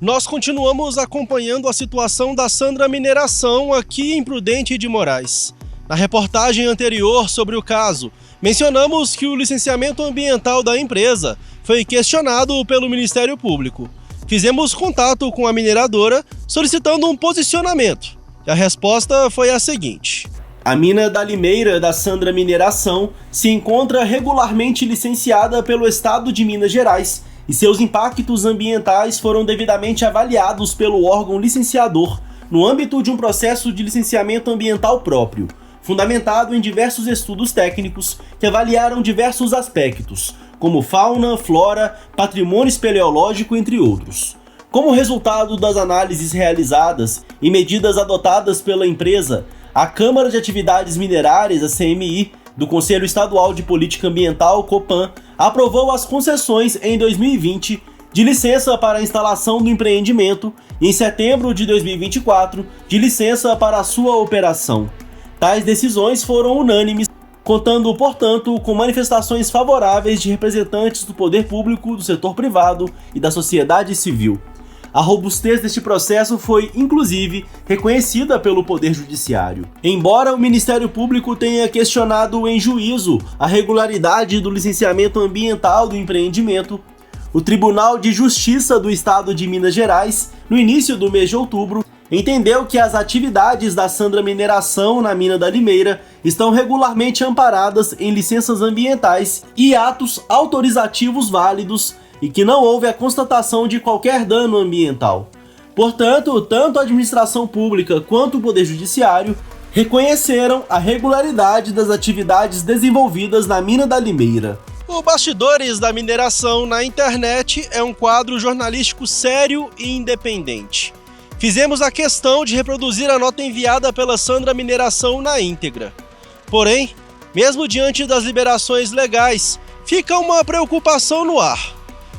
Nós continuamos acompanhando a situação da Sandra Mineração aqui em Prudente de Moraes. Na reportagem anterior sobre o caso, mencionamos que o licenciamento ambiental da empresa foi questionado pelo Ministério Público. Fizemos contato com a mineradora solicitando um posicionamento. E a resposta foi a seguinte: a mina da Limeira da Sandra Mineração se encontra regularmente licenciada pelo Estado de Minas Gerais e seus impactos ambientais foram devidamente avaliados pelo órgão licenciador no âmbito de um processo de licenciamento ambiental próprio, fundamentado em diversos estudos técnicos que avaliaram diversos aspectos, como fauna, flora, patrimônio espeleológico, entre outros. Como resultado das análises realizadas e medidas adotadas pela empresa, a Câmara de Atividades Minerárias, a CMI, do Conselho Estadual de Política Ambiental, COPAM, aprovou as concessões em 2020 de licença para a instalação do empreendimento e em setembro de 2024 de licença para a sua operação. Tais decisões foram unânimes, contando, portanto, com manifestações favoráveis de representantes do poder público, do setor privado e da sociedade civil. A robustez deste processo foi, inclusive, reconhecida pelo Poder Judiciário. Embora o Ministério Público tenha questionado em juízo a regularidade do licenciamento ambiental do empreendimento, o Tribunal de Justiça do Estado de Minas Gerais, no início do mês de outubro, entendeu que as atividades da Sandra Mineração na mina da Limeira estão regularmente amparadas em licenças ambientais e atos autorizativos válidos e que não houve a constatação de qualquer dano ambiental. Portanto, tanto a administração pública quanto o Poder Judiciário reconheceram a regularidade das atividades desenvolvidas na mina da Limeira. O Bastidores da Mineração na internet é um quadro jornalístico sério e independente. Fizemos a questão de reproduzir a nota enviada pela Sandra Mineração na íntegra. Porém, mesmo diante das liberações legais, fica uma preocupação no ar.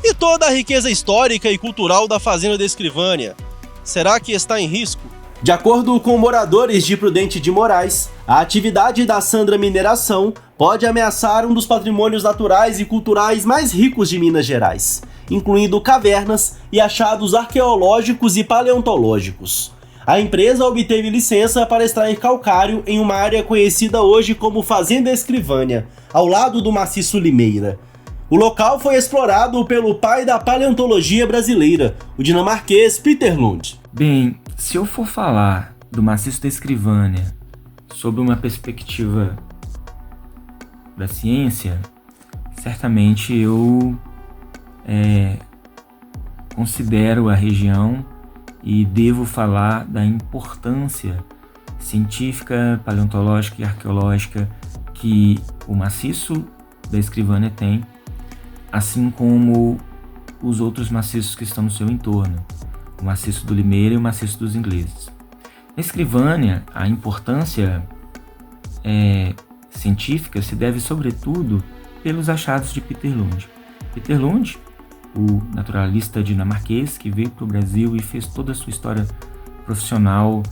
E toda a riqueza histórica e cultural da Fazenda da Escrivânia, será que está em risco? De acordo com moradores de Prudente de Moraes, a atividade da Sandra Mineração pode ameaçar um dos patrimônios naturais e culturais mais ricos de Minas Gerais, incluindo cavernas e achados arqueológicos e paleontológicos. A empresa obteve licença para extrair calcário em uma área conhecida hoje como Fazenda Escrivânia, ao lado do maciço Limeira. O local foi explorado pelo pai da paleontologia brasileira, o dinamarquês Peter Lund. Bem, se eu for falar do maciço da Escrivânia sob uma perspectiva da ciência, certamente eu considero a região e devo falar da importância científica, paleontológica e arqueológica que o maciço da Escrivânia tem, assim como os outros maciços que estão no seu entorno, o maciço do Limeira e o maciço dos Ingleses. Na Escrivânia, a importância científica se deve sobretudo pelos achados de Peter Lund. Peter Lund, o naturalista dinamarquês que veio para o Brasil e fez toda a sua história profissional,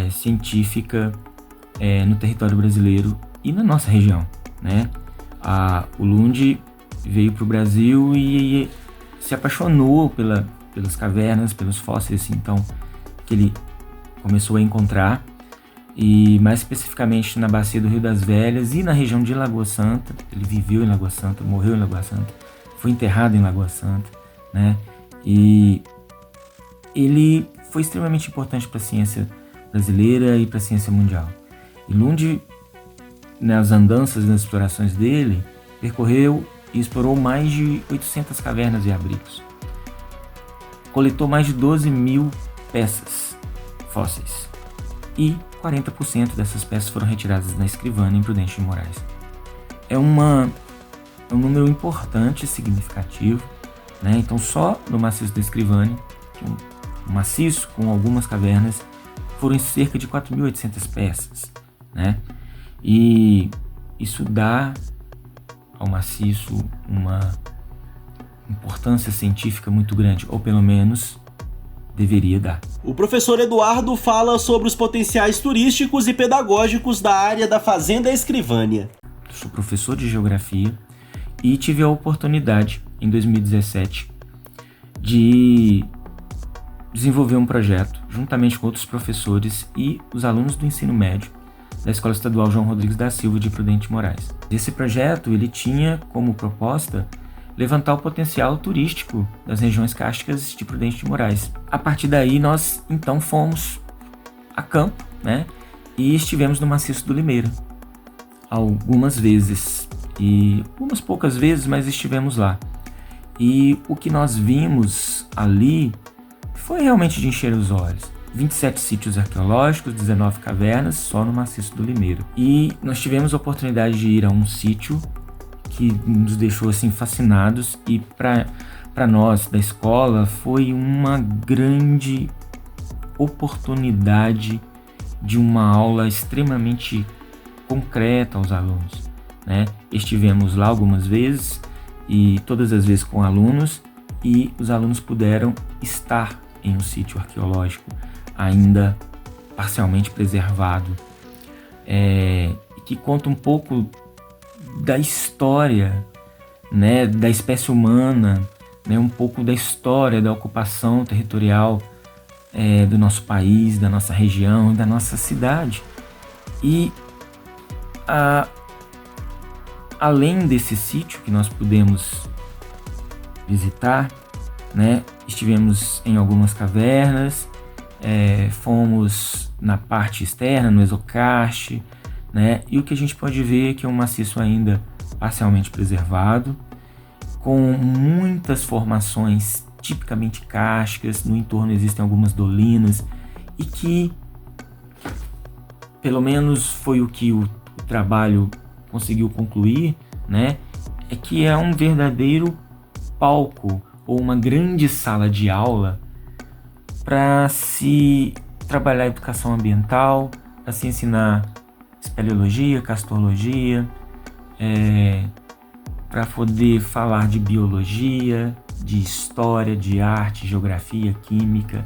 científica no território brasileiro e na nossa região, né? O Lund veio para o Brasil e se apaixonou pelas cavernas, pelos fósseis, então, que ele começou a encontrar, e mais especificamente na bacia do Rio das Velhas e na região de Lagoa Santa. Ele viveu em Lagoa Santa, morreu em Lagoa Santa, foi enterrado em Lagoa Santa, né? E ele foi extremamente importante para a ciência brasileira e para a ciência mundial. E Lund, nas andanças, nas explorações dele, percorreu e explorou mais de 800 cavernas e abrigos. Coletou mais de 12 mil peças fósseis. E 40% dessas peças foram retiradas na Escrivânia, em Prudente de Moraes. É um número importante e significativo, né? Então, só no maciço da Escrivânia, que um maciço com algumas cavernas, foram cerca de 4.800 peças, né? E isso dá ao maciço uma importância científica muito grande, ou pelo menos deveria dar. O professor Eduardo fala sobre os potenciais turísticos e pedagógicos da área da Fazenda Escrivânia. Sou professor de geografia e tive a oportunidade, em 2017, de desenvolveu um projeto, juntamente com outros professores e os alunos do ensino médio da Escola Estadual João Rodrigues da Silva de Prudente de Moraes. Esse projeto ele tinha como proposta levantar o potencial turístico das regiões cársticas de Prudente de Moraes. A partir daí, nós então fomos a campo, né? E estivemos no Maciço do Limeira algumas vezes, e umas poucas vezes, mas estivemos lá. E o que nós vimos ali foi realmente de encher os olhos. 27 sítios arqueológicos, 19 cavernas, só no Maciço do Limeira. E nós tivemos a oportunidade de ir a um sítio que nos deixou assim fascinados, e para nós da escola foi uma grande oportunidade de uma aula extremamente concreta aos alunos, né? Estivemos lá algumas vezes, e todas as vezes com alunos, e os alunos puderam estar em um sítio arqueológico ainda parcialmente preservado, que conta um pouco da história, né, da espécie humana, né, um pouco da história da ocupação territorial do nosso país, da nossa região e da nossa cidade. E além desse sítio que nós pudemos visitar, né, estivemos em algumas cavernas, fomos na parte externa, no exocaste, né, e o que a gente pode ver é que é um maciço ainda parcialmente preservado, com muitas formações tipicamente cársticas. No entorno existem algumas dolinas, e que, pelo menos foi o que o trabalho conseguiu concluir, né, é que é um verdadeiro palco ou uma grande sala de aula para se trabalhar educação ambiental, para se ensinar espeleologia, castorologia, para poder falar de biologia, de história, de arte, geografia, química,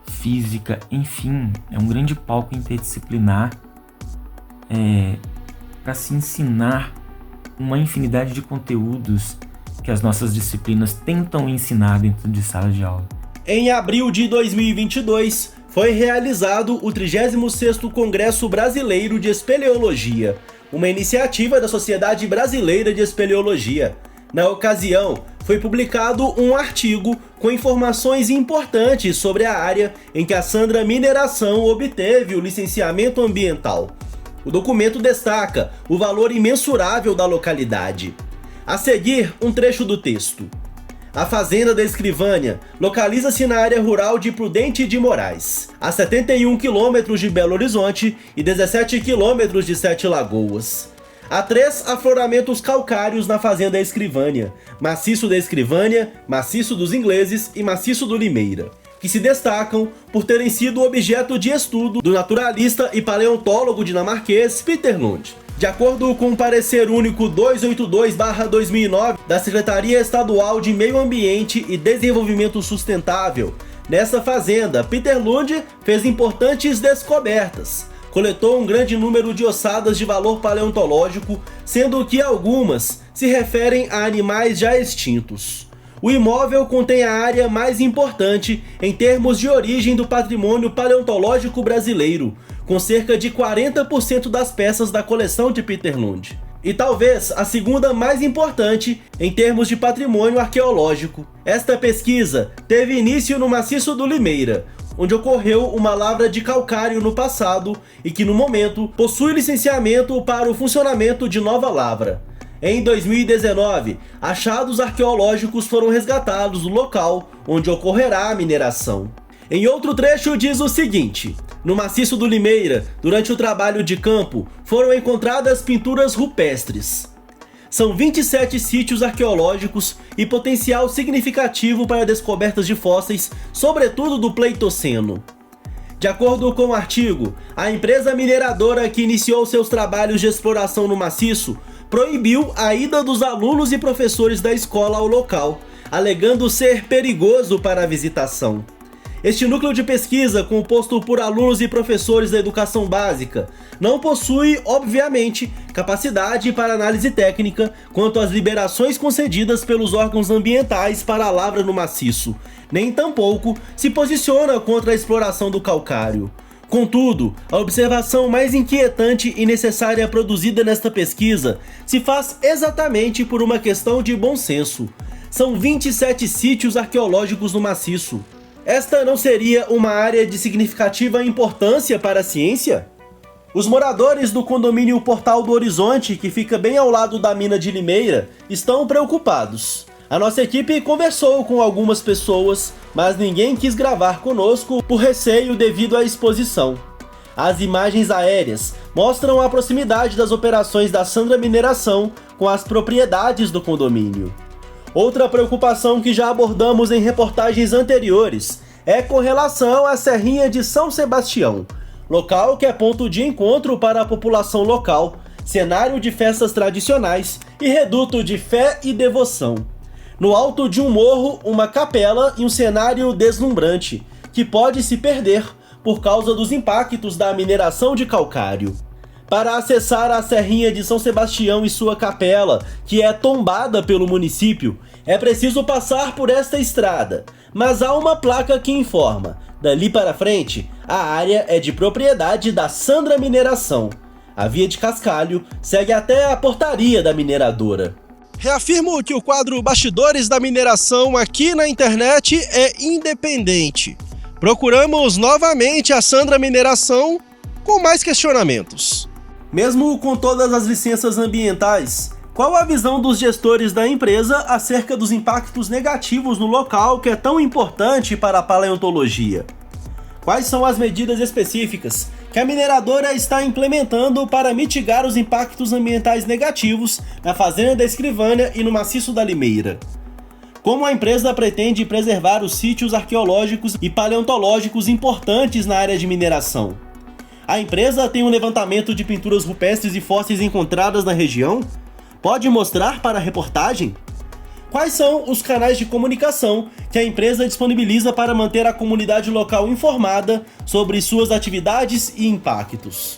física, enfim, é um grande palco interdisciplinar para se ensinar uma infinidade de conteúdos que as nossas disciplinas tentam ensinar dentro de sala de aula. Em abril de 2022, foi realizado o 36º Congresso Brasileiro de Espeleologia, uma iniciativa da Sociedade Brasileira de Espeleologia. Na ocasião, foi publicado um artigo com informações importantes sobre a área em que a Sandra Mineração obteve o licenciamento ambiental. O documento destaca o valor imensurável da localidade. A seguir, um trecho do texto. A Fazenda da Escrivânia localiza-se na área rural de Prudente de Moraes, a 71 quilômetros de Belo Horizonte e 17 quilômetros de Sete Lagoas. Há 3 afloramentos calcários na Fazenda da Escrivânia: Maciço da Escrivânia, Maciço dos Ingleses e Maciço do Limeira, que se destacam por terem sido objeto de estudo do naturalista e paleontólogo dinamarquês Peter Lund. De acordo com o parecer único 282/2009 da Secretaria Estadual de Meio Ambiente e Desenvolvimento Sustentável, nessa fazenda, Peter Lund fez importantes descobertas. Coletou um grande número de ossadas de valor paleontológico, sendo que algumas se referem a animais já extintos. O imóvel contém a área mais importante em termos de origem do patrimônio paleontológico brasileiro, com cerca de 40% das peças da coleção de Peter Lund. E talvez a segunda mais importante em termos de patrimônio arqueológico. Esta pesquisa teve início no Maciço do Limeira, onde ocorreu uma lavra de calcário no passado e que no momento possui licenciamento para o funcionamento de nova lavra. Em 2019, achados arqueológicos foram resgatados do local onde ocorrerá a mineração. Em outro trecho diz o seguinte: no Maciço do Limeira, durante o trabalho de campo, foram encontradas pinturas rupestres. São 27 sítios arqueológicos e potencial significativo para descobertas de fósseis, sobretudo do Pleistoceno. De acordo com o artigo, a empresa mineradora que iniciou seus trabalhos de exploração no maciço proibiu a ida dos alunos e professores da escola ao local, alegando ser perigoso para a visitação. Este núcleo de pesquisa, composto por alunos e professores da educação básica, não possui, obviamente, capacidade para análise técnica quanto às liberações concedidas pelos órgãos ambientais para a lavra no maciço, nem tampouco se posiciona contra a exploração do calcário. Contudo, a observação mais inquietante e necessária produzida nesta pesquisa se faz exatamente por uma questão de bom senso. São 27 sítios arqueológicos no maciço. Esta não seria uma área de significativa importância para a ciência? Os moradores do condomínio Portal do Horizonte, que fica bem ao lado da mina de Limeira, estão preocupados. A nossa equipe conversou com algumas pessoas, mas ninguém quis gravar conosco por receio devido à exposição. As imagens aéreas mostram a proximidade das operações da Sandra Mineração com as propriedades do condomínio. Outra preocupação que já abordamos em reportagens anteriores é com relação à Serrinha de São Sebastião, local que é ponto de encontro para a população local, cenário de festas tradicionais e reduto de fé e devoção. No alto de um morro, uma capela e um cenário deslumbrante, que pode se perder por causa dos impactos da mineração de calcário. Para acessar a Serrinha de São Sebastião e sua capela, que é tombada pelo município, é preciso passar por esta estrada, mas há uma placa que informa: dali para frente, a área é de propriedade da Sandra Mineração. A via de cascalho segue até a portaria da mineradora. Reafirmo que o quadro Bastidores da Mineração aqui na internet é independente. Procuramos novamente a Sandra Mineração com mais questionamentos. Mesmo com todas as licenças ambientais, qual a visão dos gestores da empresa acerca dos impactos negativos no local que é tão importante para a paleontologia? Quais são as medidas específicas que a mineradora está implementando para mitigar os impactos ambientais negativos na Fazenda da Escrivânia e no Maciço da Limeira? Como a empresa pretende preservar os sítios arqueológicos e paleontológicos importantes na área de mineração? A empresa tem um levantamento de pinturas rupestres e fósseis encontradas na região? Pode mostrar para a reportagem? Quais são os canais de comunicação que a empresa disponibiliza para manter a comunidade local informada sobre suas atividades e impactos?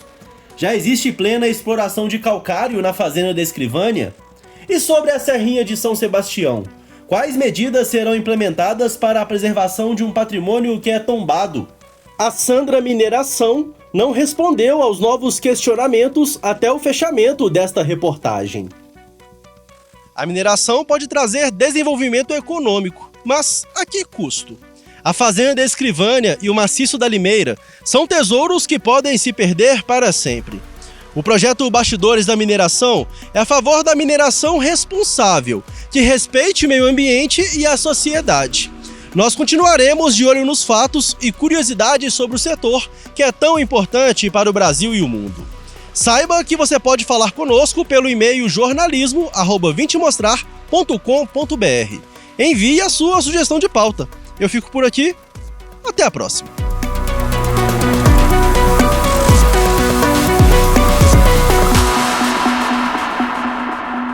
Já existe plena exploração de calcário na Fazenda da Escrivânia? E sobre a Serrinha de São Sebastião? Quais medidas serão implementadas para a preservação de um patrimônio que é tombado? A Sandra Mineração não respondeu aos novos questionamentos até o fechamento desta reportagem. A mineração pode trazer desenvolvimento econômico, mas a que custo? A Fazenda da Escrivânia e o Maciço da Limeira são tesouros que podem se perder para sempre. O projeto Bastidores da Mineração é a favor da mineração responsável, que respeite o meio ambiente e a sociedade. Nós continuaremos de olho nos fatos e curiosidades sobre o setor que é tão importante para o Brasil e o mundo. Saiba que você pode falar conosco pelo e-mail jornalismo@vintemostrar.com.br. Envie a sua sugestão de pauta. Eu fico por aqui. Até a próxima.